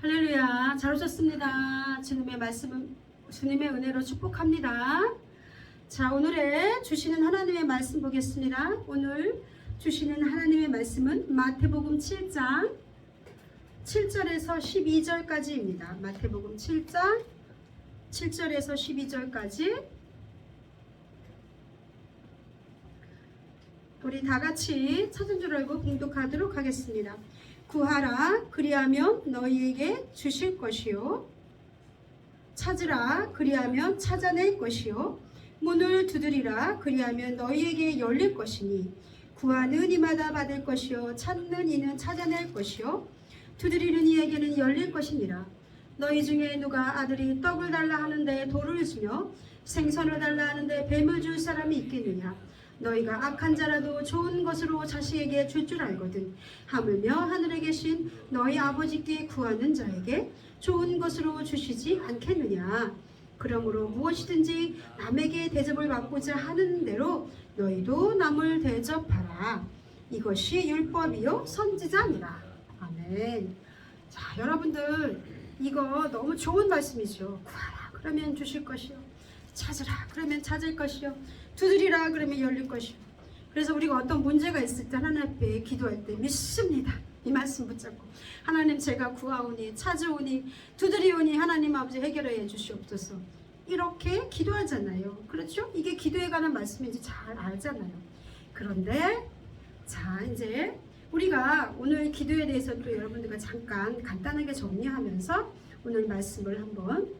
할렐루야. 잘 오셨습니다. 주님의 말씀은 주님의 은혜로 축복합니다. 자, 오늘의 주시는 하나님의 말씀 보겠습니다. 오늘 주시는 하나님의 말씀은 마태복음 7장 7절에서 12절까지입니다. 마태복음 7장 7절에서 12절까지 우리 다 같이 찾은 줄 알고 봉독하도록 하겠습니다. 구하라, 그리하면 너희에게 주실 것이요. 찾으라, 그리하면 찾아낼 것이요. 문을 두드리라, 그리하면 너희에게 열릴 것이니 구하는 이마다 받을 것이요. 찾는 이는 찾아낼 것이요. 두드리는 이에게는 열릴 것이니라. 너희 중에 누가 아들이 떡을 달라 하는데 돌을 주며 생선을 달라 하는데 뱀을 줄 사람이 있겠느냐. 너희가 악한 자라도 좋은 것으로 자식에게 줄 줄 알거든. 하물며 하늘에 계신 너희 아버지께 구하는 자에게 좋은 것으로 주시지 않겠느냐. 그러므로 무엇이든지 남에게 대접을 받고자 하는 대로 너희도 남을 대접하라. 이것이 율법이요 선지자니라. 아멘. 자, 여러분들 이거 너무 좋은 말씀이죠. 구하라 그러면 주실 것이요. 찾으라 그러면 찾을 것이요. 두드리라 그러면 열릴 것이요. 그래서 우리가 어떤 문제가 있을 때 하나님 앞에 기도할 때 믿습니다. 이 말씀 붙잡고 하나님 제가 구하오니 찾으오니 두드리오니 하나님 아버지 해결해 주시옵소서. 이렇게 기도하잖아요. 그렇죠? 이게 기도에 관한 말씀인지 잘 알잖아요. 그런데 자, 이제 우리가 오늘 기도에 대해서 또 여러분들과 잠깐 간단하게 정리하면서 오늘 말씀을 한번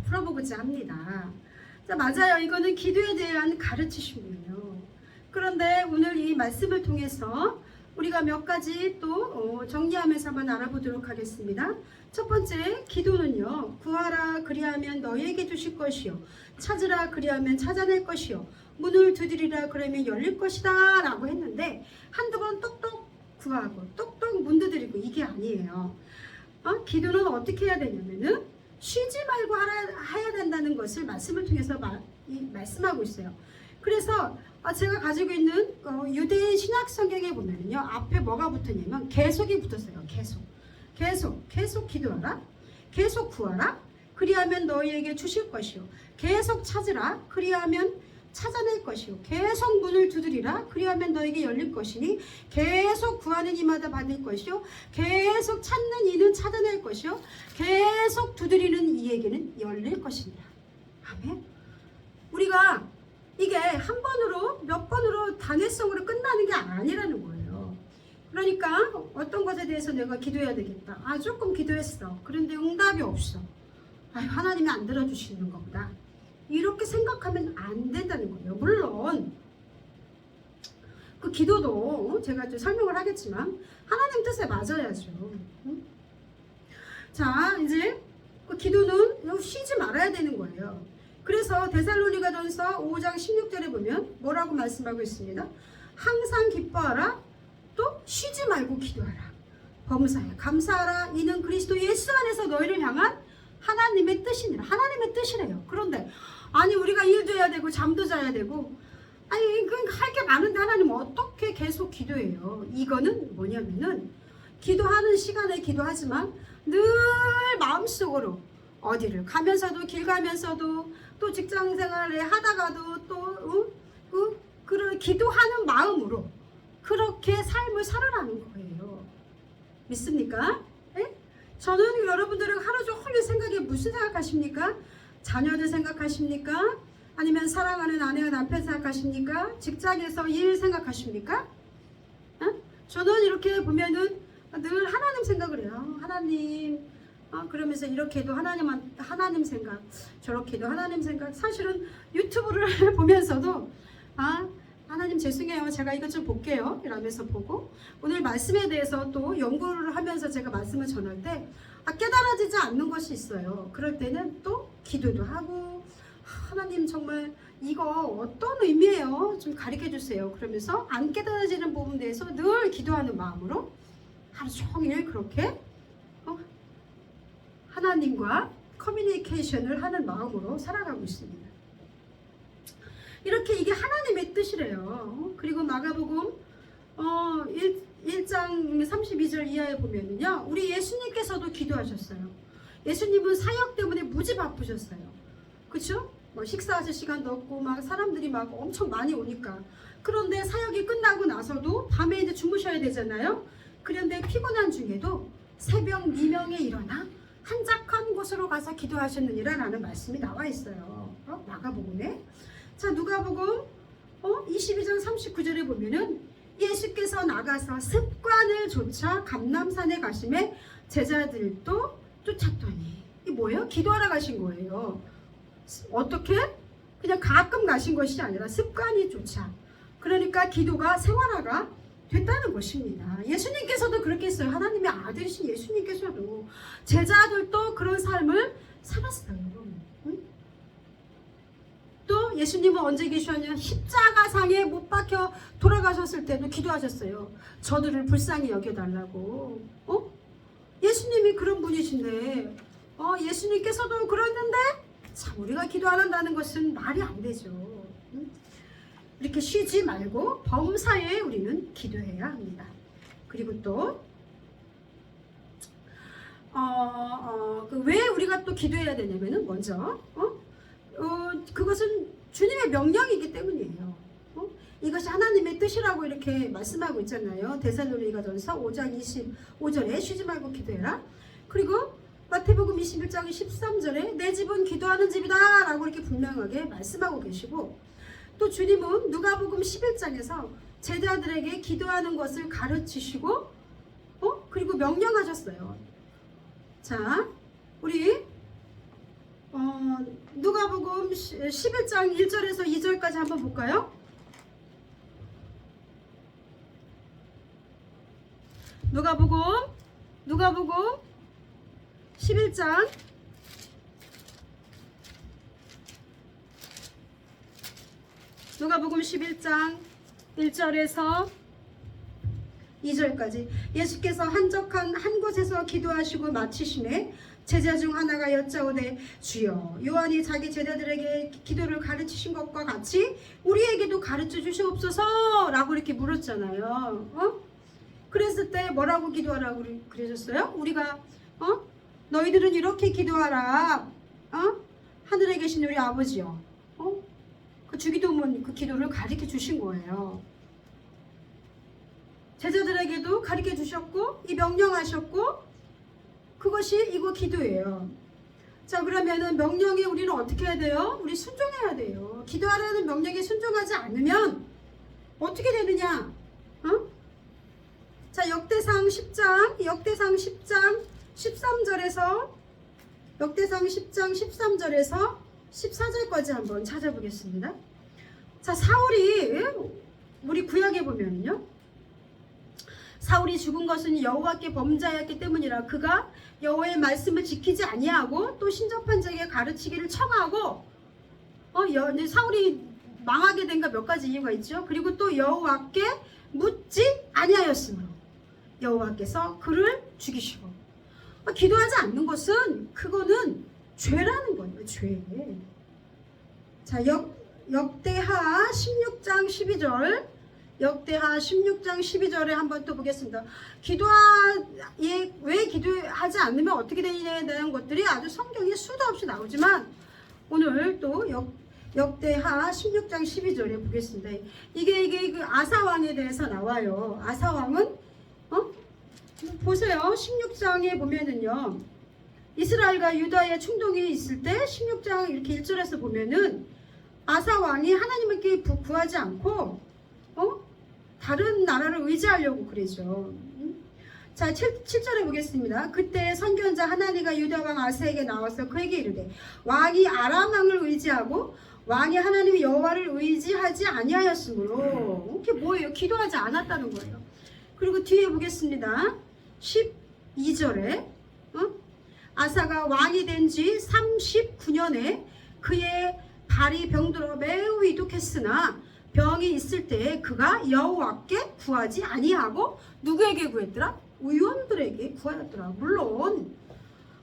풀어보고자 합니다. 자, 맞아요. 이거는 기도에 대한 가르치심이에요. 그런데 오늘 이 말씀을 통해서 우리가 몇 가지 또 정리하면서 한번 알아보도록 하겠습니다. 첫 번째, 기도는요. 구하라 그리하면 너희에게 주실 것이요. 찾으라 그리하면 찾아낼 것이요. 문을 두드리라 그러면 열릴 것이다 라고 했는데 한두 번 똑똑 구하고 똑똑 문 두드리고 이게 아니에요. 기도는 어떻게 해야 되냐면은 쉬지 말고 해야 된다는 것을 말씀을 통해서 말씀하고 있어요. 그래서 제가 가지고 있는 유대인 신약 성경에 보면요, 앞에 뭐가 붙었냐면 계속이 붙었어요. 계속 기도하라, 계속 구하라, 그리하면 너희에게 주실 것이요. 계속 찾으라, 그리하면 찾아낼 것이요. 계속 문을 두드리라, 그리하면 너에게 열릴 것이니 계속 구하는 이마다 받을 것이요. 계속 찾는 이는 찾아낼 것이요. 계속 두드리는 이에게는 열릴 것입니다. 아멘. 우리가 이게 한 번으로 몇 번으로 단회성으로 끝나는 게 아니라는 거예요. 그러니까 어떤 것에 대해서 내가 기도해야 되겠다. 조금 기도했어. 그런데 응답이 없어. 하나님이 안 들어주시는 것보다 이렇게 생각하면 안 된다는 거예요. 물론 그 기도도 제가 좀 설명을 하겠지만 하나님 뜻에 맞아야죠. 자, 이제 그 기도는 쉬지 말아야 되는 거예요. 그래서 데살로니가전서 5장 16절에 보면 뭐라고 말씀하고 있습니다. 항상 기뻐하라, 또 쉬지 말고 기도하라. 범사에 감사하라. 이는 그리스도 예수 안에서 너희를 향한 하나님의 뜻이니라. 하나님의 뜻이래요. 그런데 우리가 일도 해야 되고 잠도 자야 되고 할 게 많은데 하나님 어떻게 계속 기도해요? 이거는 뭐냐면은 기도하는 시간에 기도하지만 늘 마음속으로 어디를 가면서도 길 가면서도 또 직장생활에 하다가도 또 그런 기도하는 마음으로 그렇게 삶을 살아가는 거예요. 믿습니까? 에? 저는 여러분들은 하루 종일 생각에 무슨 생각하십니까? 자녀들 생각하십니까? 아니면 사랑하는 아내와 남편 생각하십니까? 직장에서 일 생각하십니까? 저는 이렇게 보면은 늘 하나님 생각을 해요. 하나님, 그러면서 이렇게도 하나님 생각, 저렇게도 하나님 생각. 사실은 유튜브를 보면서도 하나님 죄송해요. 제가 이것 좀 볼게요. 이러면서 보고 오늘 말씀에 대해서 또 연구를 하면서 제가 말씀을 전할 때 깨달아지지 않는 것이 있어요. 그럴 때는 또 기도도 하고 하나님 정말 이거 어떤 의미예요? 좀 가르쳐 주세요. 그러면서 안 깨달아지는 부분에 대해서 늘 기도하는 마음으로 하루 종일 그렇게 하나님과 커뮤니케이션을 하는 마음으로 살아가고 있습니다. 이렇게 이게 하나님의 뜻이래요. 그리고 마가복음 1장 32절 이하에 보면은요, 우리 예수님께서도 기도하셨어요. 예수님은 사역 때문에 무지 바쁘셨어요. 그쵸? 뭐 식사하실 시간도 없고 막 사람들이 막 엄청 많이 오니까. 그런데 사역이 끝나고 나서도 밤에 이제 주무셔야 되잖아요. 그런데 피곤한 중에도 새벽 미명에 일어나 한적한 곳으로 가서 기도하셨느니라 라는 말씀이 나와 있어요. 마가복음에. 자, 누가복음 22장 39절에 보면은 예수께서 나가서 습관을 좇아 감람산에 가심에 제자들도 쫓았더니, 이 뭐예요? 기도하러 가신 거예요. 어떻게? 그냥 가끔 가신 것이 아니라 습관이 좇아. 그러니까 기도가 생활화가 됐다는 것입니다. 예수님께서도 그렇게 했어요. 하나님의 아들이신 예수님께서도 제자들도 그런 삶을 살았어요. 응? 또 예수님은 언제 계셨냐면 십자가상에 못 박혀 돌아가셨을 때도 기도하셨어요. 저들을 불쌍히 여겨달라고. 예수님이 그런 분이신데 예수님께서도 그랬는데 참 우리가 기도 안 한다는 것은 말이 안 되죠. 응? 이렇게 쉬지 말고 범사에 우리는 기도해야 합니다. 그리고 또 왜 우리가 또 기도해야 되냐면은 먼저 그것은 주님의 명령이기 때문이에요. 이것이 하나님의 뜻이라고 이렇게 말씀하고 있잖아요. 데살로니가전서 5장 25절에 쉬지 말고 기도해라. 그리고 마태복음 21장 13절에 내 집은 기도하는 집이다 라고 이렇게 분명하게 말씀하고 계시고, 또 주님은 누가복음 11장에서 제자들에게 기도하는 것을 가르치시고 그리고 명령하셨어요. 자, 우리 누가복음 11장 1절에서 2절까지 한번 볼까요? 누가복음 11장 1절에서 2절까지 예수께서 한적한 한 곳에서 기도하시고 마치심에 제자 중 하나가 여짜오되 주여 요한이 자기 제자들에게 기도를 가르치신 것과 같이 우리에게도 가르쳐 주시옵소서 라고 이렇게 물었잖아요. 그랬을 때 뭐라고 기도하라고 그러셨어요? 우리가 너희들은 이렇게 기도하라. 하늘에 계신 우리 아버지요. 그 주기도문 그 기도를 가르쳐 주신 거예요. 제자들에게도 가르쳐 주셨고 이 명령하셨고 그것이 이거 기도예요. 자, 그러면은 명령에 우리는 어떻게 해야 돼요? 우리 순종해야 돼요. 기도하라는 명령에 순종하지 않으면 어떻게 되느냐? 자, 역대상 10장 13절에서 역대상 10장 13절에서 14절까지 한번 찾아보겠습니다. 자, 사울이 우리 구약에 보면요, 사울이 죽은 것은 여호와께 범죄하였기 때문이라 그가 여호와의 말씀을 지키지 아니하고 또 신접한 자에게 가르치기를 청하고 사울이 망하게 된 거 몇 가지 이유가 있죠. 그리고 또 여호와께 묻지 아니하였으므로 여호와께서 그를 죽이시고, 기도하지 않는 것은 그거는 죄라는 거예요. 죄. 자, 역대하 16장 12절 역대하 16장 12절에 한번 또 보겠습니다. 왜 기도하지 않으면 어떻게 되느냐에 대한 것들이 아주 성경에 수도 없이 나오지만 오늘 또 역대하 16장 12절에 보겠습니다. 이게 그 아사왕에 대해서 나와요. 아사왕은 보세요. 16장에 보면은요, 이스라엘과 유다의 충동이 있을 때 16장 이렇게 1절에서 보면은 아사왕이 하나님께 구하지 않고 다른 나라를 의지하려고 그러죠. 자, 7절에 보겠습니다. 그때 선견자 하나니가 유다 왕 아사에게 나와서 그에게 이르되 왕이 아람 왕을 의지하고 왕이 하나님 여호와를 의지하지 아니하였으므로, 이게 뭐예요? 기도하지 않았다는 거예요. 그리고 뒤에 보겠습니다. 12절에 아사가 왕이 된 지 39년에 그의 발이 병들어 매우 이독했으나 병이 있을 때 그가 여호와께 구하지 아니하고 누구에게 구했더라? 의원들에게 구하였더라. 물론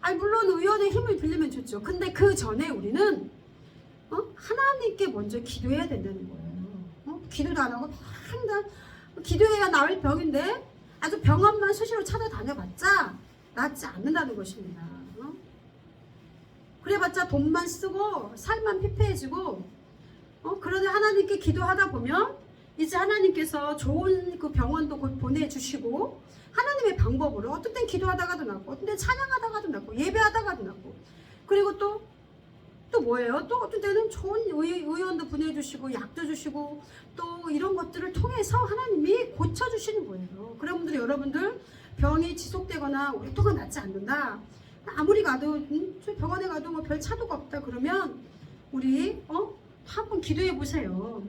의원의 힘을 빌리면 좋죠. 근데 그 전에 우리는 하나님께 먼저 기도해야 된다는 거예요. 기도도 안 하고 항상 기도해야 나을 병인데 아주 병원만 수시로 찾아다녀봤자 낫지 않는다는 것입니다. 그래봤자 돈만 쓰고 살만 피폐해지고 그러니 하나님께 기도하다 보면 이제 하나님께서 좋은 그 병원도 곧 보내주시고 하나님의 방법으로 어떤 땐 기도하다가도 낫고 어떤 땐 찬양하다가도 낫고 예배하다가도 낫고 그리고 또 뭐예요? 또 어떤 때는 좋은 의원도 보내주시고 약도 주시고 또 이런 것들을 통해서 하나님이 고쳐주시는 거예요. 그런 여러분들 병이 지속되거나 오랫동안 낫지 않는다. 아무리 가도 병원에 가도 뭐 별 차도가 없다 그러면 우리 한번 기도해 보세요.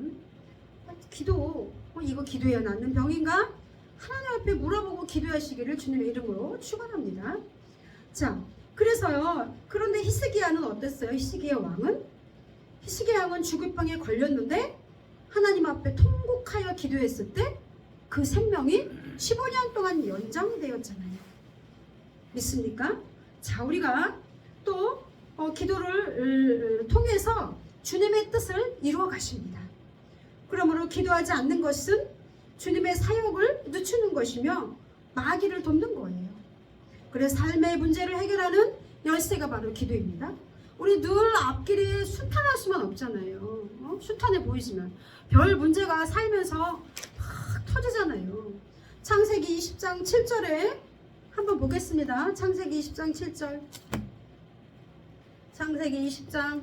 기도 이거 기도해야 낫는 병인가? 하나님 앞에 물어보고 기도하시기를 주님의 이름으로 축원합니다. 자, 그래서요. 그런데 히스기야는 어땠어요? 히스기야 왕은 죽을 병에 걸렸는데 하나님 앞에 통곡하여 기도했을 때 그 생명이 15년 동안 연장되었잖아요. 믿습니까? 자, 우리가 또 기도를 통해서 주님의 뜻을 이루어 가십니다. 그러므로 기도하지 않는 것은 주님의 사역을 늦추는 것이며 마귀를 돕는 거예요. 그래서 삶의 문제를 해결하는 열쇠가 바로 기도입니다. 우리 늘 앞길이 순탄할 수만 없잖아요. 순탄해 보이지만 별 문제가 살면서 막 터지잖아요. 창세기 20장 7절에 한번 보겠습니다. 창세기 20장 7절. 창세기 20장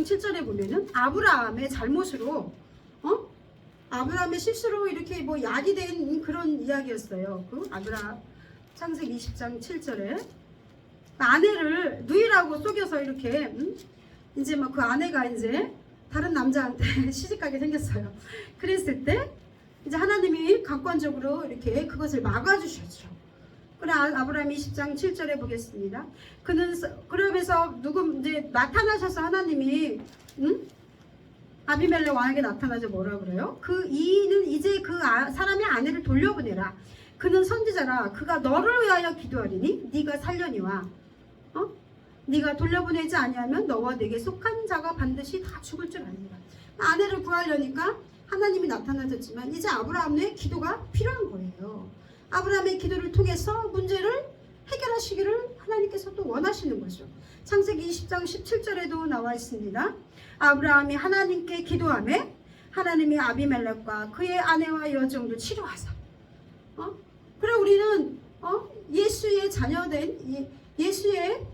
7절에 보면은 아브라함의 잘못으로 아브라함의 실수로 이렇게 뭐 약이 된 그런 이야기였어요. 그 창세기 20장 7절에 아내를 누이라고 속여서 이렇게 이제 막 그 아내가 이제 다른 남자한테 시집가게 생겼어요. 그랬을 때 이제 하나님이 강권적으로 이렇게 그것을 막아주셨죠. 그래 아브라함 20장 7절에 보겠습니다. 그러면서 이제 나타나셔서 하나님이 아비멜렉 왕에게 나타나서 뭐라 그래요? 이는 이제 사람의 아내를 돌려보내라. 그는 선지자라. 그가 너를 위하여 기도하리니 네가 살려니와 네가 돌려보내지 아니하면 너와 네게 속한 자가 반드시 다 죽을 줄 아니라. 아내를 구하려니까 하나님이 나타나셨지만 이제 아브라함의 기도가 필요한 거예요. 아브라함의 기도를 통해서 문제를 해결하시기를 하나님께서 또 원하시는 거죠. 창세기 20장 17절에도 나와 있습니다. 아브라함이 하나님께 기도하매 하나님이 아비멜렉과 그의 아내와 여종도 치료하사. 그래 우리는 예수의 자녀된 예수의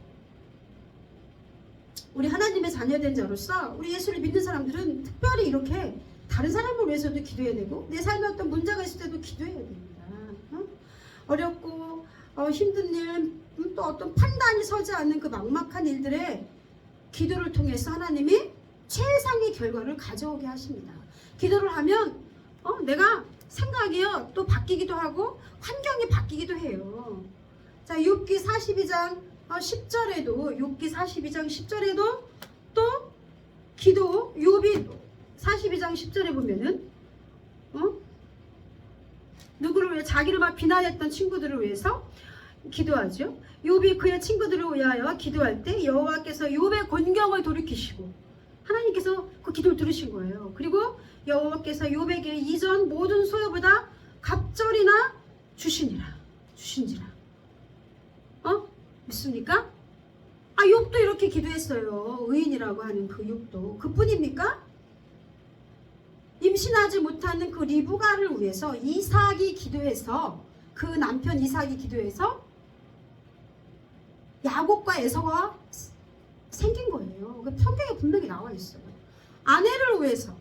우리 하나님의 자녀된 자로서 우리 예수를 믿는 사람들은 특별히 이렇게 다른 사람을 위해서도 기도해야 되고 내 삶에 어떤 문제가 있을 때도 기도해야 됩니다. 어렵고 힘든 일, 또 어떤 판단이 서지 않는 그 막막한 일들에 기도를 통해서 하나님이 최상의 결과를 가져오게 하십니다. 기도를 하면 내가 생각이요 또 바뀌기도 하고 환경이 바뀌기도 해요. 자, 욥기 42장 10절에도 욥기 42장 10절에도 또 기도 욥이 42장 10절에 보면은 누구를 위해 자기를 막 비난했던 친구들을 위해서 기도하죠. 욥이 그의 친구들을 위하여 기도할 때 여호와께서 욥의 곤경을 돌이키시고 하나님께서 그 기도를 들으신 거예요. 그리고 여호와께서 욥에게 이전 모든 소유보다 갑절이나 주신지라. 믿습니까? 욥도 이렇게 기도했어요. 의인이라고 하는 그 욥도. 그뿐입니까? 임신하지 못하는 그 리브가를 위해서 이삭이 기도해서 그 남편 이삭이 기도해서 야곱과 에서가 생긴 거예요. 그 성경에 분명히 나와 있어요. 아내를 위해서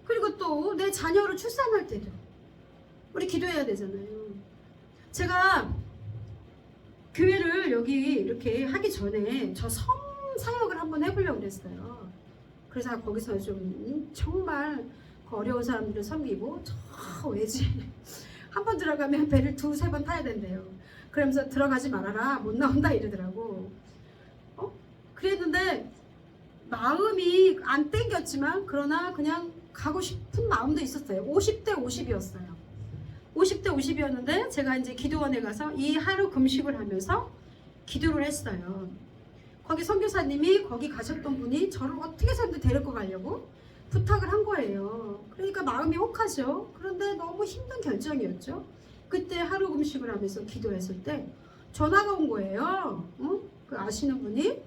그리고 또 내 자녀를 출산할 때도 우리 기도해야 되잖아요. 제가 교회를 여기 이렇게 하기 전에 저 섬 사역을 한번 해보려고 그랬어요. 그래서 거기서 좀 정말 어려운 사람들을 섬기고 저 외지 한 번 들어가면 배를 2-3번 타야 된대요. 그러면서 들어가지 말아라 못 나온다 이러더라고. 그랬는데 마음이 안 땡겼지만 그러나 그냥 가고 싶은 마음도 있었어요. 50대 50이었어요. 50대 50이었는데 제가 이제 기도원에 가서 이 하루 금식을 하면서 기도를 했어요. 거기 선교사님이 거기 가셨던 분이 저를 어떻게 해서든 데리고 가려고 부탁을 한 거예요. 그러니까 마음이 혹하죠. 그런데 너무 힘든 결정이었죠. 그때 하루 금식을 하면서 기도했을 때 전화가 온 거예요. 그 아시는 분이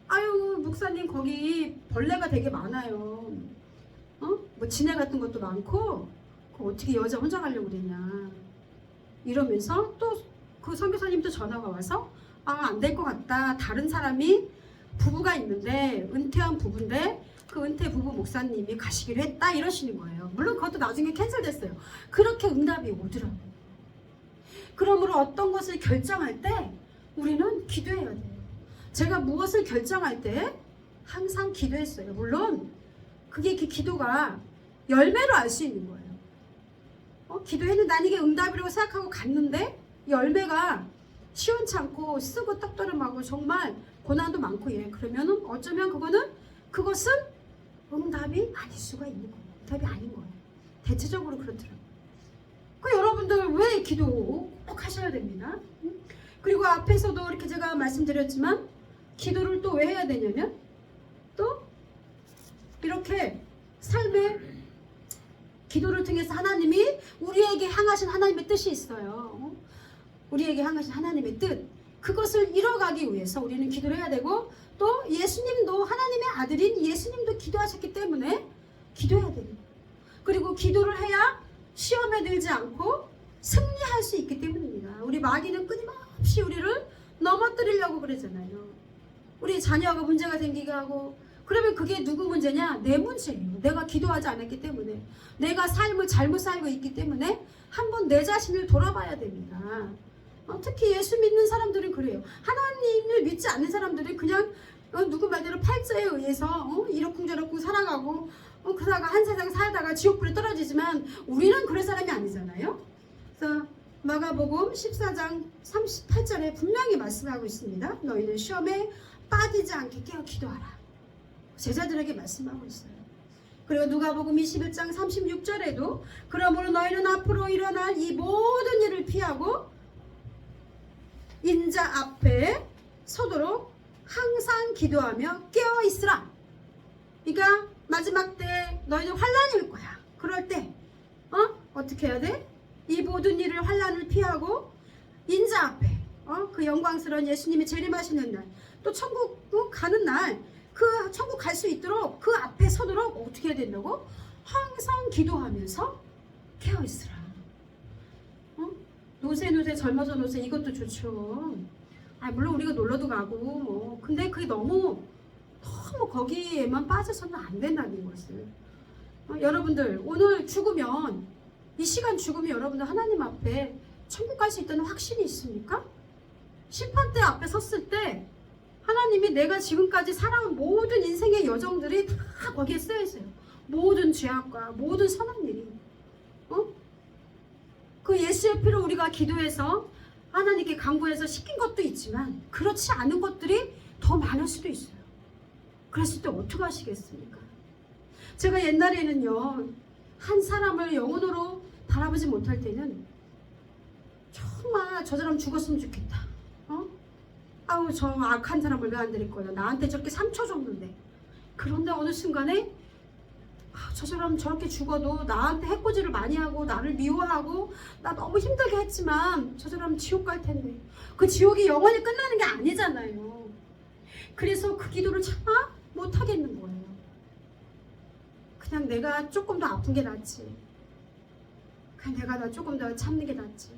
아유 목사님 거기 벌레가 되게 많아요. 뭐 진해 같은 것도 많고 그 어떻게 여자 혼자 가려고 그랬냐 이러면서 또 그 선교사님도 전화가 와서 안 될 것 같다. 다른 사람이 부부가 있는데 은퇴한 부부인데 그 은퇴 부부 목사님이 가시기로 했다 이러시는 거예요. 물론 그것도 나중에 캔슬됐어요. 그렇게 응답이 오더라고요. 그러므로 어떤 것을 결정할 때 우리는 기도해야 돼요. 제가 무엇을 결정할 때 항상 기도했어요. 물론 그게 그 기도가 열매로 알 수 있는 거예요. 기도했는데 난 이게 응답이라고 생각하고 갔는데 열매가 시원찮고 쓰고 떡더름하고 정말 고난도 많고 그러면은 어쩌면 그것은 응답이 아닐 수가 있는 거예요. 응답이 아닌 거예요. 대체적으로 그렇더라고요. 여러분들 왜 기도 꼭 하셔야 됩니다. 그리고 앞에서도 이렇게 제가 말씀드렸지만 기도를 또 왜 해야 되냐면 또 이렇게 삶의 기도를 통해서 하나님이 우리에게 향하신 하나님의 뜻이 있어요. 우리에게 향하신 하나님의 뜻 그것을 이뤄가기 위해서 우리는 기도를 해야 되고 또 예수님도 하나님의 아들인 예수님도 기도하셨기 때문에 기도해야 됩니다. 그리고 기도를 해야 시험에 들지 않고 승리할 수 있기 때문입니다. 우리 마귀는 끊임없이 우리를 넘어뜨리려고 그러잖아요. 우리 자녀가 문제가 생기게 하고 그러면 그게 누구 문제냐? 내 문제예요. 내가 기도하지 않았기 때문에 내가 삶을 잘못 살고 있기 때문에 한번 내 자신을 돌아봐야 됩니다. 특히 예수 믿는 사람들은 그래요. 하나님을 믿지 않는 사람들은 그냥 누구 말대로 팔자에 의해서 이러쿵저러쿵 살아가고 그러다가 한 세상 살다가 지옥불에 떨어지지만 우리는 그런 사람이 아니잖아요. 그래서 마가복음 14장 38절에 분명히 말씀하고 있습니다. 너희는 시험에 빠지지 않게 깨어 기도하라. 제자들에게 말씀하고 있어요. 그리고 누가복음 21장 36절에도 그러므로 너희는 앞으로 일어날 이 모든 일을 피하고 인자 앞에 서도록 항상 기도하며 깨어 있으라. 그러니까 마지막 때 너희는 환난이 올 거야. 그럴 때 어떻게 해야 돼? 이 모든 일을 환난을 피하고 인자 앞에 그 영광스러운 예수님이 재림하시는 날 또 천국 가는 날 그 천국 갈 수 있도록 그 앞에 서도록 어떻게 해야 된다고? 항상 기도하면서 깨어 있으라. 노세 젊어서 노세 이것도 좋죠. 물론 우리가 놀러도 가고 뭐 근데 그게 너무 거기에만 빠져서는 안 된다는 것을 여러분들 오늘 죽으면 이 시간 죽으면 여러분들 하나님 앞에 천국 갈 수 있다는 확신이 있습니까? 심판대 앞에 섰을 때 하나님이 내가 지금까지 살아온 모든 인생의 여정들이 다 거기에 쓰여 있어요. 모든 죄악과 모든 선한 일이 그 예수의 피로 우리가 기도해서 하나님께 간구해서 시킨 것도 있지만 그렇지 않은 것들이 더 많을 수도 있어요. 그랬을 때 어떻게 하시겠습니까? 제가 옛날에는요 한 사람을 영혼으로 바라보지 못할 때는 정말 저 사람 죽었으면 좋겠다. 아우 저 악한 사람을 왜 안 데릴 거야. 나한테 저렇게 상처 줬는데. 그런데 어느 순간에 저 사람 저렇게 죽어도 나한테 해코지를 많이 하고 나를 미워하고 나 너무 힘들게 했지만 저 사람 지옥 갈 텐데 그 지옥이 영원히 끝나는 게 아니잖아요. 그래서 그 기도를 참아 못 하겠는 거예요. 그냥 내가 조금 더 아픈 게 낫지. 그냥 내가 조금 더 참는 게 낫지.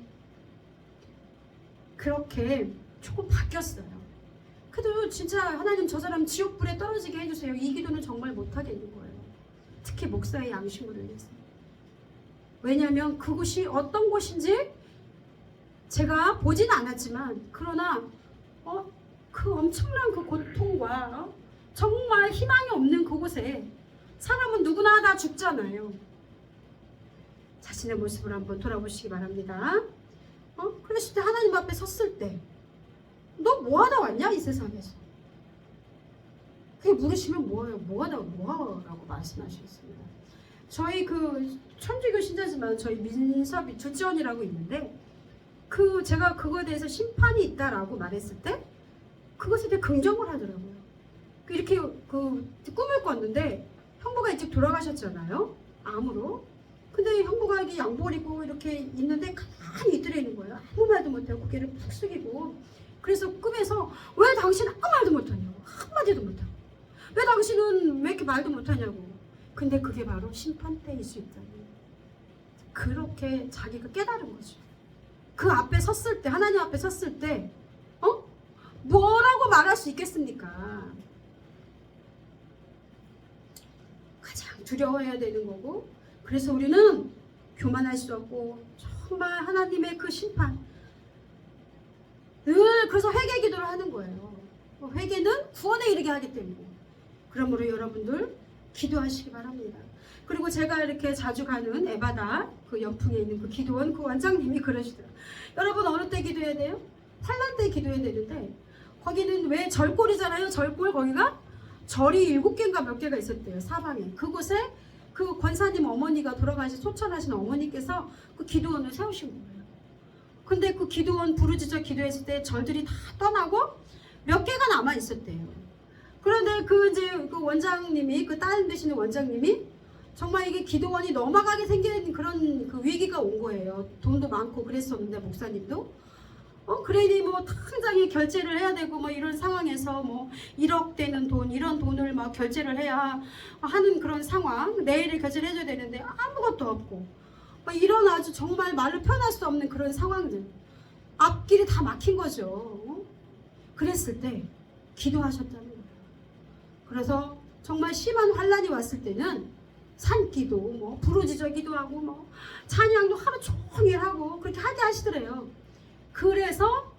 그렇게 조금 바뀌었어요. 그래도 진짜 하나님 저 사람 지옥불에 떨어지게 해주세요. 이 기도는 정말 못 하겠는 거예요. 특히 목사의 양심을 위해서. 왜냐하면 그곳이 어떤 곳인지 제가 보지는 않았지만 그러나 그 엄청난 그 고통과 정말 희망이 없는 그곳에 사람은 누구나 다 죽잖아요. 자신의 모습을 한번 돌아보시기 바랍니다. 그랬을 때 하나님 앞에 섰을 때 너 뭐하다 왔냐 이 세상에서. 그게 물으시면 뭐하라고 말씀하시겠습니다. 저희 그 천주교 신자지만 저희 민섭이 주지원이라고 있는데 제가 그거에 대해서 심판이 있다라고 말했을 때 그것에 대해 긍정을 하더라고요. 이렇게 꿈을 꿨는데 형부가 일찍 돌아가셨잖아요. 암으로. 근데 형부가 이렇게 양복이고 이렇게 있는데 가만히 있더래 있는 거예요. 아무 말도 못하고 고개를 푹 숙이고. 그래서 꿈에서 왜 당신 아무 말도 못하냐고. 한마디도 못하고. 왜 당신은 왜 이렇게 말도 못하냐고. 근데 그게 바로 심판대일 수 있다니. 그렇게 자기가 깨달은 거죠. 그 앞에 섰을 때, 하나님 앞에 섰을 때 뭐라고 말할 수 있겠습니까? 가장 두려워해야 되는 거고, 그래서 우리는 교만할 수 없고 정말 하나님의 그 심판 늘 그래서 회개 기도를 하는 거예요. 회개는 구원에 이르게 하기 때문에. 그러므로 여러분들 기도하시기 바랍니다. 그리고 제가 이렇게 자주 가는 에바다 그 연풍에 있는 그 기도원 그 원장님이 그러시더라고요. 여러분 어느 때 기도해야 돼요? 환란 때 기도해야 되는데 거기는 왜 절골이잖아요. 절골 거기가 절이 7개인가 몇 개가 있었대요. 사방에. 그곳에 그 권사님 어머니가 돌아가신 소천하신 어머니께서 그 기도원을 세우신 거예요. 근데 그 기도원 부르짖어 기도했을 때 절들이 다 떠나고 몇 개가 남아 있었대요. 그런데 그 이제 그 원장님이 그 딸 되시는 원장님이 정말 이게 기도원이 넘어가게 생긴 그런 그 위기가 온 거예요. 돈도 많고 그랬었는데 목사님도 그러니 뭐 당장에 결제를 해야 되고 뭐 이런 상황에서 뭐 1억 되는 돈 이런 돈을 막 결제를 해야 하는 그런 상황. 내일에 결제를 해줘야 되는데 아무것도 없고 막 이런 아주 정말 말로 표현할 수 없는 그런 상황들. 앞길이 다 막힌 거죠. 그랬을 때 기도하셨다는 거예요. 그래서 정말 심한 환란이 왔을 때는 산기도 뭐 부르짖어 기도하고 뭐 찬양도 하루 종일 하고 그렇게 하게 하시더래요. 그래서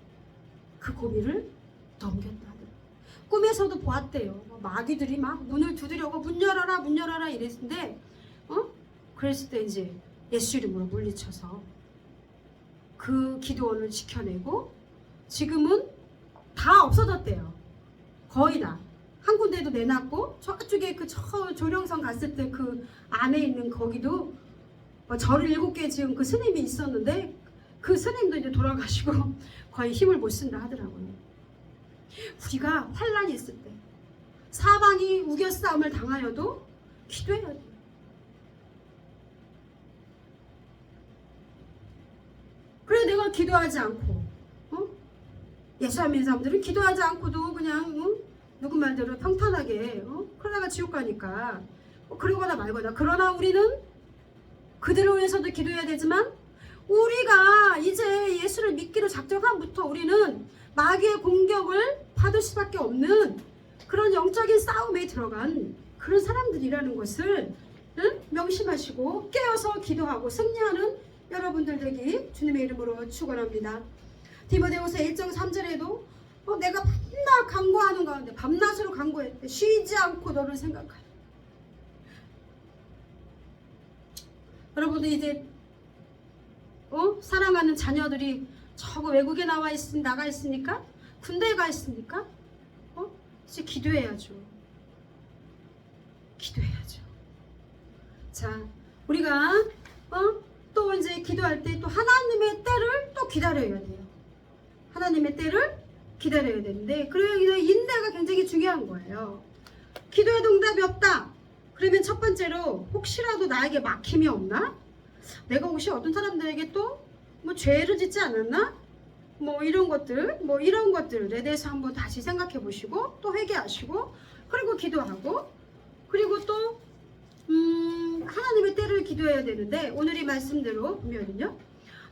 그 고비를 넘겼다. 꿈에서도 보았대요. 마귀들이 막 문을 두드려고 문 열어라 문 열어라 이랬는데 그랬을 때 이제 예수 이름으로 물리쳐서 그 기도원을 지켜내고 지금은 다 없어졌대요. 거의 다. 한 군데도 내놨고 저쪽에 그 조령성 갔을 때 그 안에 있는 거기도 절을 7개 지은 그 스님이 있었는데 그 스님도 이제 돌아가시고 거의 힘을 못 쓴다 하더라고요. 우리가 환란이 있을 때 사방이 우겨싸움을 당하여도 기도해야 돼요. 그래 내가 기도하지 않고 예수 안 믿는 사람들은 기도하지 않고도 그냥 누구 말대로 평탄하게 그러다가 지옥 가니까 그러거나 말거나. 그러나 우리는 그들을 위해서도 기도해야 되지만 우리가 이제 예수를 믿기로 작정함부터 우리는 마귀의 공격을 받을 수밖에 없는 그런 영적인 싸움에 들어간 그런 사람들이라는 것을 명심하시고 깨어서 기도하고 승리하는 여러분들 되기 주님의 이름으로 축원합니다. 디모데후서 1장 3절에도 내가 밤낮 간구하는 가운데 밤낮으로 간구했대. 쉬지 않고 너를 생각하라. 여러분들 이제 사랑하는 자녀들이 저거 외국에 나가 있으니까 군대에 가 있으니까 이제 기도해야죠. 기도해야죠. 자, 우리가 또 이제 기도할 때 또 하나님의 때를 또 기다려야 돼요. 하나님의 때를 기다려야 되는데 그래 인내가 굉장히 중요한 거예요. 기도에도 응답이 없다. 그러면 첫 번째로 혹시라도 나에게 막힘이 없나? 내가 혹시 어떤 사람들에게 또 뭐 죄를 짓지 않았나? 뭐 이런 것들에 대해서 한번 다시 생각해 보시고 또 회개하시고 그리고 기도하고 그리고 또 하나님의 때를 기도해야 되는데 오늘 이 말씀대로 보면요.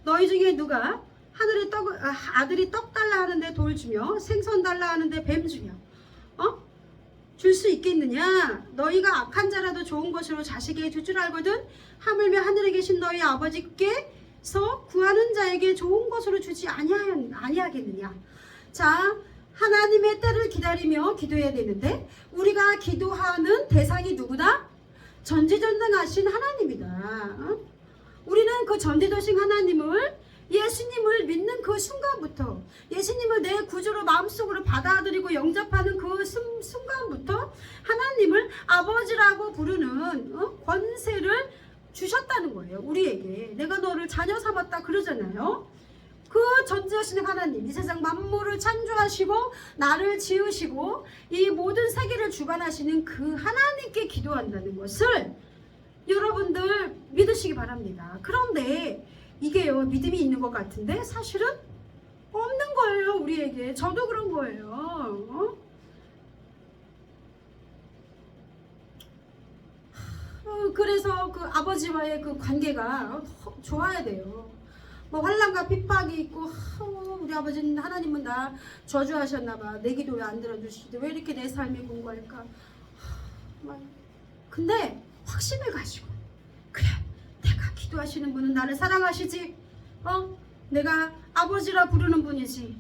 너희 중에 누가 하늘에 아들이 떡 달라 하는데 돌 주며 생선 달라 하는데 뱀 주며 줄 수 있겠느냐? 너희가 악한 자라도 좋은 것으로 자식에게 줄 줄 알거든 하물며 하늘에 계신 너희 아버지께서 구하는 자에게 좋은 것으로 주지 아니하겠느냐? 자, 하나님의 때를 기다리며 기도해야 되는데 우리가 기도하는 대상이 누구다? 전지전능하신 하나님이다. 우리는 그 전지전능하신 하나님을 예수님을 믿는 그 순간부터 예수님을 내 구주로 마음속으로 받아들이고 영접하는 그 순간부터 하나님을 아버지라고 부르는 권세를 주셨다는 거예요. 우리에게 내가 너를 자녀 삼았다 그러잖아요. 그 전지하시는 하나님, 이 세상 만물을 창조하시고 나를 지으시고 이 모든 세계를 주관하시는 그 하나님께 기도한다는 것을 여러분들 믿으시기 바랍니다. 그런데 이게요, 믿음이 있는 것 같은데 사실은 없는 거예요. 우리에게. 저도 그런 거예요. 그래서 그 아버지와의 그 관계가 좋아야 돼요. 뭐 환난과 핍박이 있고, 우리 아버지는, 하나님은 나 저주하셨나봐. 내 기도 왜 안 들어주시지? 왜 이렇게 내 삶이 공고할까? 근데 확신을 가지고, 그래, 내가 기도하시는 분은 나를 사랑하시지. 내가 아버지라 부르는 분이지.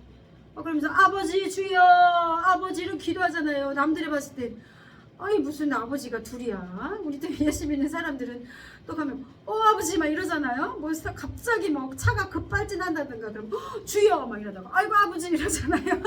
그러면서 아버지 주여, 아버지를 기도하잖아요. 남들이 봤을 때 아니 무슨 아버지가 둘이야. 우리 또 예수 믿는 사람들은 또 가면 아버지 막 이러잖아요. 뭐 갑자기 막 차가 급발진한다든가 그럼 주여 막 이러다가 아이고 아버지 이러잖아요.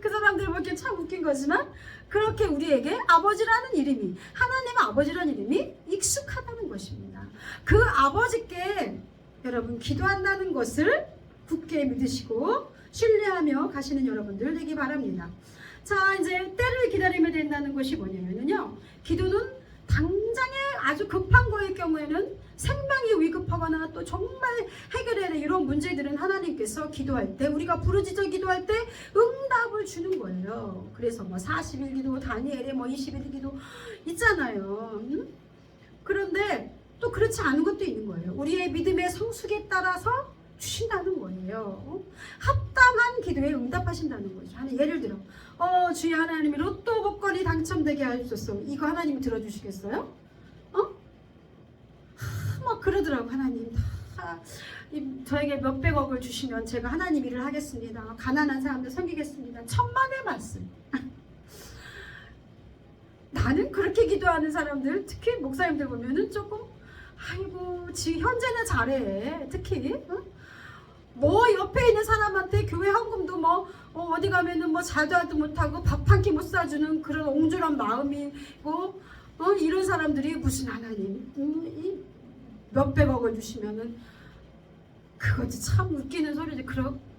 그 사람들 보기엔 참 웃긴 거지만 그렇게 우리에게 아버지라는 이름이, 하나님의 아버지라는 이름이 익숙하다는 것입니다. 그 아버지께 여러분 기도한다는 것을 굳게 믿으시고 신뢰하며 가시는 여러분들 되기 바랍니다. 자, 이제 때를 기다리면 된다는 것이 뭐냐면요, 기도는 당장에 아주 급한 거일 경우에는, 생명이 위급하거나 또 정말 해결해야 될 이런 문제들은 하나님께서 기도할 때, 우리가 부르짖어 기도할 때 응답을 주는 거예요. 그래서 뭐 40일 기도, 다니엘의 뭐 20일 기도 있잖아요. 그런데 또 그렇지 않은 것도 있는 거예요. 우리의 믿음의 성숙에 따라서 주신다는 거예요. 합당한 기도에 응답하신다는 거죠. 예를 들어 주의 하나님이 로또 복권이 당첨되게 하셨어. 이거 하나님이 들어주시겠어요? 막 그러더라고. 하나님 저에게 몇백억을 주시면 제가 하나님 일을 하겠습니다. 가난한 사람들 섬기겠습니다. 천만의 말씀. 나는 그렇게 기도하는 사람들, 특히 목사님들 보면은 조금 아이고 지금 현재는 잘해. 특히 뭐 옆에 있는 사람한테 교회 헌금도 뭐 어디 가면은 뭐 자도하도 못하고 밥 한 끼 못 사주는 그런 옹졸한 마음이고, 이런 사람들이 무슨 하나님 이 몇백억을 주시면은, 그것도 참 웃기는 소리지.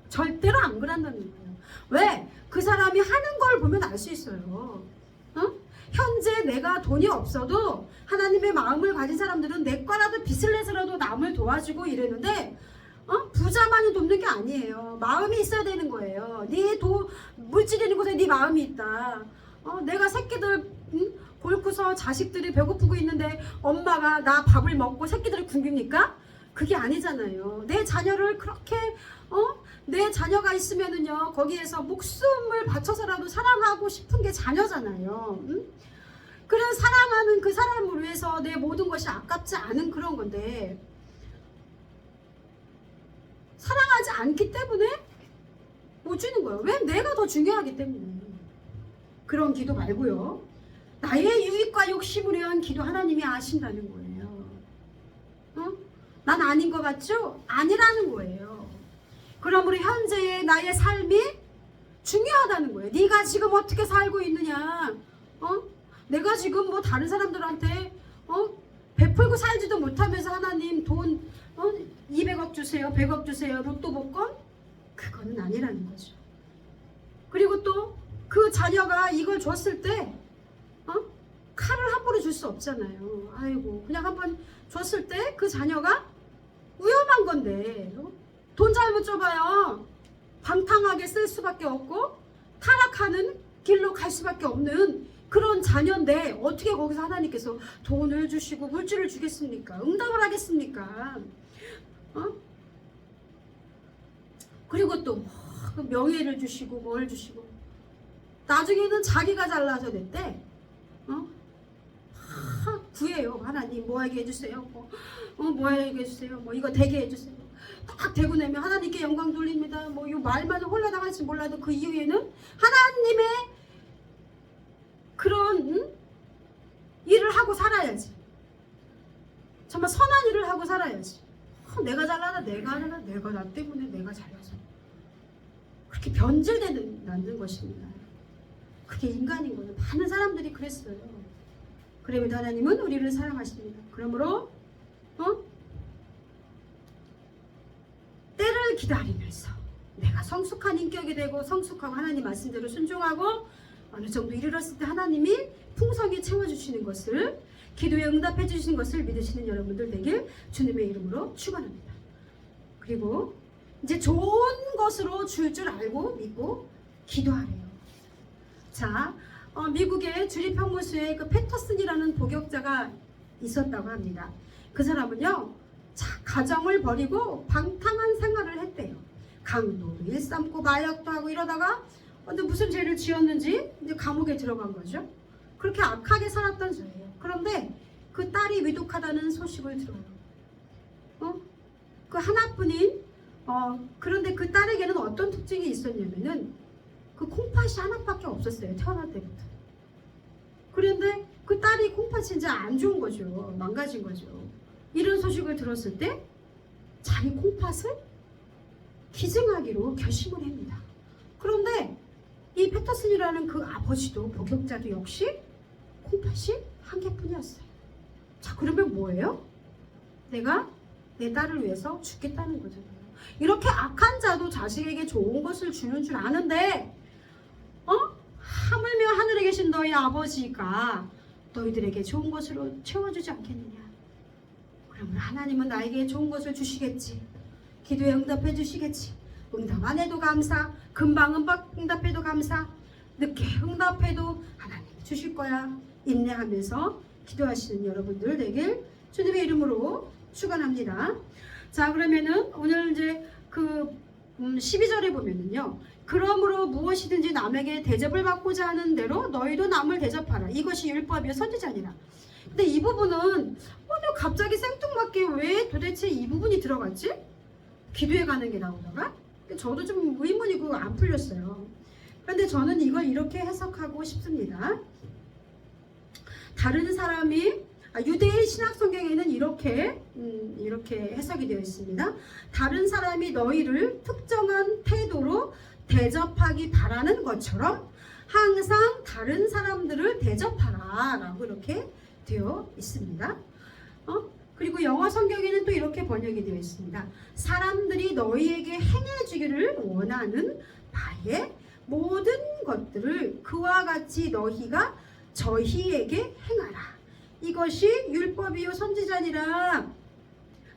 절대로 안 그런다는 거예요. 왜? 그 사람이 하는 걸 보면 알 수 있어요. 현재 내가 돈이 없어도 하나님의 마음을 가진 사람들은 내 거라도 빚을 내서라도 남을 도와주고 이러는데, 부자만이 돕는 게 아니에요. 마음이 있어야 되는 거예요. 물질이 있는 곳에 네 마음이 있다. 내가 새끼들 골고서 자식들이 배고프고 있는데 엄마가 나 밥을 먹고 새끼들을 굶깁니까? 그게 아니잖아요. 내 자녀를 그렇게 내 자녀가 있으면은요, 거기에서 목숨을 바쳐서라도 사랑하고 싶은 게 자녀잖아요. 그런 사랑하는 그 사람을 위해서 내 모든 것이 아깝지 않은 그런 건데, 사랑하지 않기 때문에 못 주는 거예요. 왜? 내가 더 중요하기 때문에. 그런 기도 말고요, 나의 유익과 욕심을 위한 기도 하나님이 아신다는 거예요. 난 아닌 것 같죠? 아니라는 거예요. 그러므로 현재의 나의 삶이 중요하다는 거예요. 네가 지금 어떻게 살고 있느냐, 내가 지금 뭐 다른 사람들한테 베풀고 살지도 못하면서 하나님 돈 200억 주세요, 100억 주세요, 로또 복권? 그거는 아니라는 거죠. 그리고 또 그 자녀가 이걸 줬을 때 칼을 함부로 줄 수 없잖아요. 아이고, 그냥 한번 줬을 때 그 자녀가 위험한 건데, 돈 잘못 줘봐요, 방탕하게 쓸 수밖에 없고 타락하는 길로 갈 수밖에 없는 그런 자녀인데, 어떻게 거기서 하나님께서 돈을 주시고 물질을 주겠습니까? 응답을 하겠습니까? 그리고 또 명예를 주시고 뭘 주시고, 나중에는 자기가 잘나서 됐대. 구해요. 하나님 뭐 하게 해주세요. 뭐 하게 해주세요. 뭐 이거 되게 해주세요. 딱 되고 나면 하나님께 영광 돌립니다. 뭐 이 말만 홀라당할지 몰라도 그 이후에는 하나님의 그런 일을 하고 살아야지. 정말 선한 일을 하고 살아야지. 내가 잘나다, 내가 나 때문에 내가 잘나서. 그렇게 변질되는 것입니다. 그게 인간인 거예요. 많은 사람들이 그랬어요. 그러면 하나님은 우리를 사랑하십니다. 그러므로 때를 시간을 기다리면서 내가 성숙한 인격이 되고 성숙하고 하나님 말씀대로 순종하고 어느 정도 이르렀을 때 하나님이 풍성히 채워주시는 것을, 기도에 응답해 주시는 것을 믿으시는 여러분들 되길 주님의 이름으로 축원합니다. 그리고 이제 좋은 것으로 줄 알고 믿고 기도하래요. 자, 미국의 주립형무소에 그 패터슨이라는 복역자가 있었다고 합니다. 그 사람은요, 가정을 버리고 방탕한 생활을 했대요. 강도도 일삼고 마약도 하고 이러다가 근데 무슨 죄를 지었는지 이제 감옥에 들어간 거죠. 그렇게 악하게 살았던 자예요. 그런데 그 딸이 위독하다는 소식을 들어요. 그 하나뿐인 그런데 그 딸에게는 어떤 특징이 있었냐면은 그 콩팥이 하나밖에 없었어요. 태어날 때부터. 그런데 그 딸이 콩팥이 이제 안 좋은 거죠. 망가진 거죠. 이런 소식을 들었을 때 자기 콩팥을 기증하기로 결심을 합니다. 그런데 이 패터슨이라는 그 아버지도 복역자도 역시 콩팥이 한 개뿐이었어요. 자, 그러면 뭐예요? 내가 내 딸을 위해서 죽겠다는 거잖아요. 이렇게 악한 자도 자식에게 좋은 것을 주는 줄 아는데 하물며 하늘에 계신 너희 아버지가 너희들에게 좋은 것으로 채워주지 않겠느냐. 그러면 하나님은 나에게 좋은 것을 주시겠지. 기도에 응답해 주시겠지. 응답 안 해도 감사, 금방 응답해도 감사, 늦게 응답해도 하나님이 주실 거야. 인내하면서 기도하시는 여러분들 되길 주님의 이름으로 축원합니다. 자, 그러면은 오늘 이제 그 12절에 보면은요, 그러므로 무엇이든지 남에게 대접을 받고자 하는 대로 너희도 남을 대접하라. 이것이 율법이요 선지자니라. 근데 이 부분은 갑자기 생뚱맞게 왜 도대체 이 부분이 들어갔지? 기도에 가는 게 나오다가 저도 좀 의문이 안 풀렸어요. 그런데 저는 이걸 이렇게 해석하고 싶습니다. 다른 사람이 유대인 신약 성경에는 이렇게 해석이 되어 있습니다. 다른 사람이 너희를 특정한 태도로 대접하기 바라는 것처럼 항상 다른 사람들을 대접하라 라고 이렇게 되어 있습니다. 그리고 영어 성경에는 또 이렇게 번역이 되어 있습니다. 사람들이 너희에게 행해주기를 원하는 바에 모든 것들을 그와 같이 너희가 저희에게 행하라. 이것이 율법이요 선지자니라.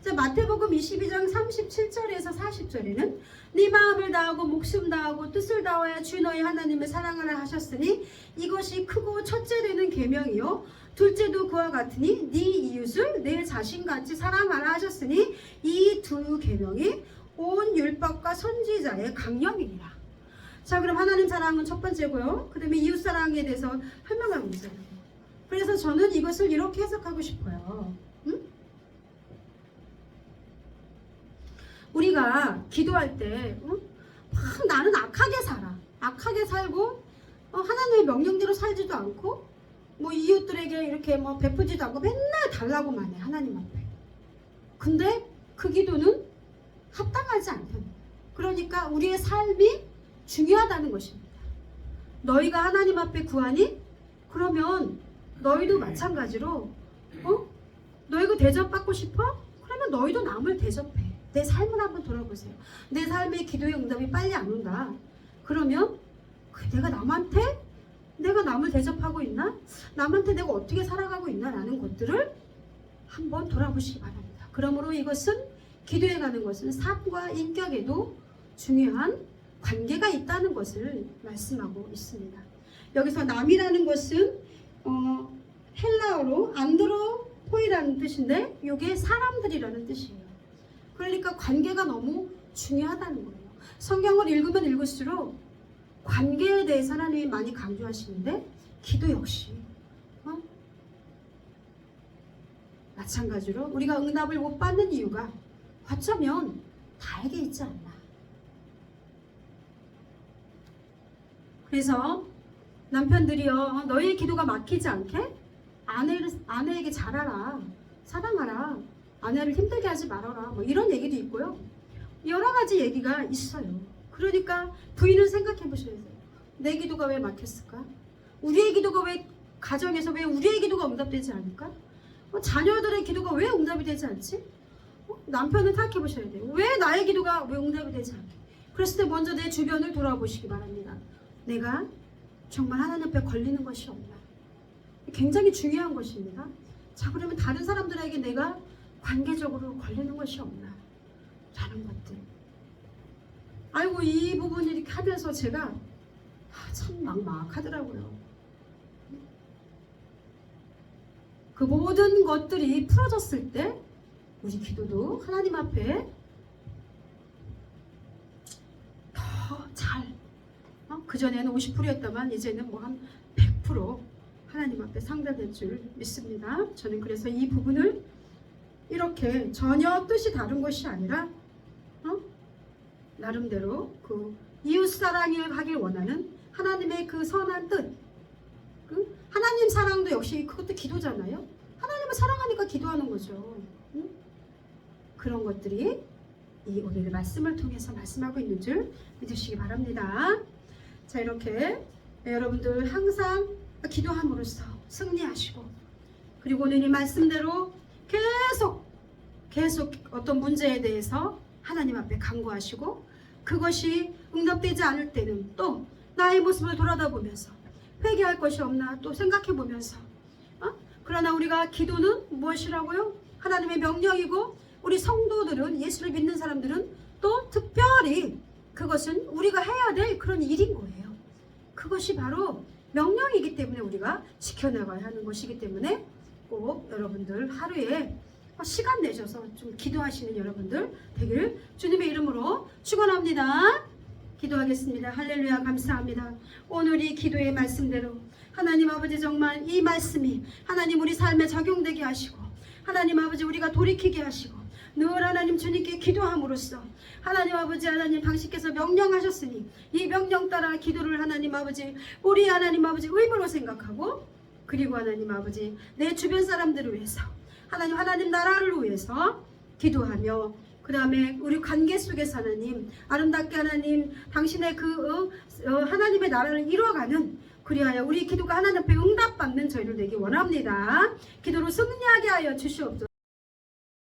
자, 마태복음 22장 37절에서 40절에는 네 마음을 다하고 목숨 다하고 뜻을 다하여 주 너희 하나님을 사랑하라 하셨으니 이것이 크고 첫째 되는 계명이요 둘째도 그와 같으니 네 이웃을 내 자신같이 사랑하라 하셨으니 이 두 계명이 온 율법과 선지자의 강령이니라. 자, 그럼 하나님 사랑은 첫 번째고요. 그 다음에 이웃 사랑에 대해서 설명하고 있어요. 그래서 저는 이것을 이렇게 해석하고 싶어요. 우리가 기도할 때 나는 악하게 살아. 악하게 살고 하나님의 명령대로 살지도 않고 이웃들에게 이렇게 베푸지도 않고 맨날 달라고만 해. 하나님 앞에. 근데 그 기도는 합당하지 않다. 그러니까 우리의 삶이 중요하다는 것입니다. 너희가 하나님 앞에 구하니? 그러면 너희도 마찬가지로 너희가 대접받고 싶어? 그러면 너희도 남을 대접해. 내 삶을 한번 돌아보세요. 내 삶의 기도의 응답이 빨리 안 온다. 그러면 내가 남을 대접하고 있나? 남한테 내가 어떻게 살아가고 있나? 라는 것들을 한번 돌아보시기 바랍니다. 그러므로 이것은 기도에 가는 것은 삶과 인격에도 중요한 관계가 있다는 것을 말씀하고 있습니다. 여기서 남이라는 것은 헬라어로 안드로포이라는 뜻인데 이게 사람들이라는 뜻이에요. 그러니까 관계가 너무 중요하다는 거예요. 성경을 읽으면 읽을수록 관계에 대해서 하나님이 많이 강조하시는데 기도 역시 마찬가지로 우리가 응답을 못 받는 이유가 어쩌면 나에게 있지 않나. 그래서 남편들이요, 너희의 기도가 막히지 않게 아내에게 잘하라, 사랑하라, 아내를 힘들게 하지 말아라, 이런 얘기도 있고요. 여러 가지 얘기가 있어요. 그러니까 부인은 생각해 보셔야 돼요. 내 기도가 왜 막혔을까? 우리의 기도가 왜 가정에서 왜 우리의 기도가 응답되지 않을까? 자녀들의 기도가 왜 응답이 되지 않지? 남편을 생각해 보셔야 돼요. 왜 나의 기도가 왜 응답이 되지 않게? 그랬을 때 먼저 내 주변을 돌아보시기 바랍니다. 내가 정말 하나님 앞에 걸리는 것이 없나? 굉장히 중요한 것입니다. 자, 그러면 다른 사람들에게 내가 관계적으로 걸리는 것이 없나? 라는 것들. 아이고, 이 부분 이렇게 하면서 제가 참 막막하더라고요. 그 모든 것들이 풀어졌을 때 우리 기도도 하나님 앞에 더 잘, 그전에는 50%였다만 이제는 뭐 한 100% 하나님 앞에 상달될 줄 믿습니다. 저는 그래서 이 부분을 이렇게 전혀 뜻이 다른 것이 아니라 나름대로 그 이웃사랑을 하길 원하는 하나님의 그 선한 뜻, 그 하나님 사랑도 역시 그것도 기도잖아요. 하나님을 사랑하니까 기도하는 거죠. 그런 것들이 이 오늘의 말씀을 통해서 말씀하고 있는 줄 믿으시기 바랍니다. 자, 이렇게 여러분들 항상 기도함으로써 승리하시고, 그리고 오늘 이 말씀대로 계속 어떤 문제에 대해서 하나님 앞에 간구하시고, 그것이 응답되지 않을 때는 또 나의 모습을 돌아다보면서 회개할 것이 없나 또 생각해 보면서, 그러나 우리가 기도는 무엇이라고요? 하나님의 명령이고, 우리 성도들은, 예수를 믿는 사람들은 또 특별히 그것은 우리가 해야 될 그런 일인 거예요. 그것이 바로 명령이기 때문에 우리가 지켜나가야 하는 것이기 때문에 꼭 여러분들 하루에 시간 내셔서 좀 기도하시는 여러분들 되길 주님의 이름으로 축원합니다. 기도하겠습니다. 할렐루야, 감사합니다. 오늘 이 기도의 말씀대로 하나님 아버지, 정말 이 말씀이 하나님 우리 삶에 적용되게 하시고, 하나님 아버지 우리가 돌이키게 하시고, 늘 하나님 주님께 기도함으로써 하나님 아버지, 하나님 당신께서 명령하셨으니 이 명령 따라 기도를 하나님 아버지, 우리 하나님 아버지 의무로 생각하고, 그리고 하나님 아버지 내 주변 사람들을 위해서, 하나님 나라를 위해서 기도하며, 그 다음에 우리 관계 속에서 하나님 아름답게 하나님 당신의 그 하나님의 나라를 이루어가는, 그리하여 우리 기도가 하나님 앞에 응답받는 저희를 되기 원합니다. 기도로 승리하게 하여 주시옵소서.